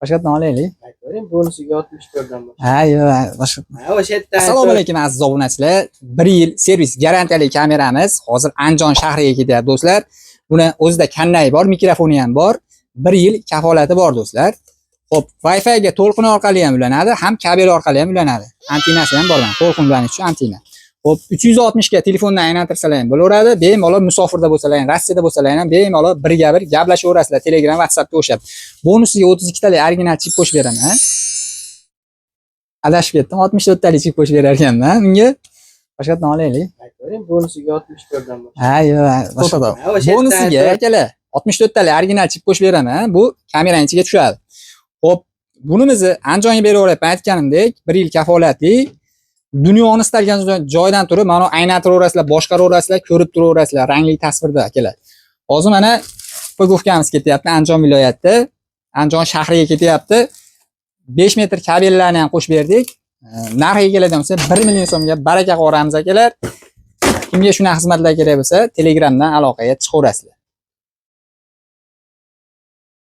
Boshqatdan olaylik. Aytavering, bonusiga 64 dan boshqa. Ha, yo'q, boshqa. Ha, o'sha yerda. Assalomu alaykum aziz obunachilar. 1 yil servis garantiyali kameramiz hozir Andijon shahriga ketyapti do'stlar. Buni o'zida kannayi bor, mikrofoni ham bor. 1 yil kafolati bor do'stlar. Xo'p, Wi-Fi ga to'lqin orqali ham ulanadi, ham kabel orqali ham ulanadi. Antenasi ham bor, mana to'lqin ulanish uchun antena. Xo'p, 360 ga telefondan aylantirsalar ham bo'laveradi. Bemalol musofirda bo'lsalar ham, Rossiyada bo'lsalar ham bemalol birga bir gaplashaverasizlar. Telegram, WhatsAppga o'xshab. Bonusiga 32 talik original chip qo'shib beraman. Adashib ketdim, 64 talik chip qo'shib berar ekanman. Unga boshqatdan olaylik. Aytavering, bonusiga 64 dan boshqa. Ha, yo'q, boshqadan. Bonusiga akalar 64 talik original chip qo'shib beraman. Bu kameraning ichiga tushadi. Xo'p, bunimizni Andijonga beraverayapman aytganimdek, 1 yil kafolatli. Dunyoni istalgan joydan turib, mana aynatiraverasizlar, boshqaraverasizlar, ko'rib turaverasizlar, rangli tasvirda akalar. Hozir mana Pogovkamiz ketyapti Andijon viloyatida, Andijon shahriga ketyapti. 5 metr kabellarni ham qo'shib berdik. Narxiga keladigan bo'lsa 1 million so'mga baraka qilamiz akalar. Kimga shunaqa xizmatlar kerak bo'lsa, Telegramdan aloqaga chiqaverasizlar.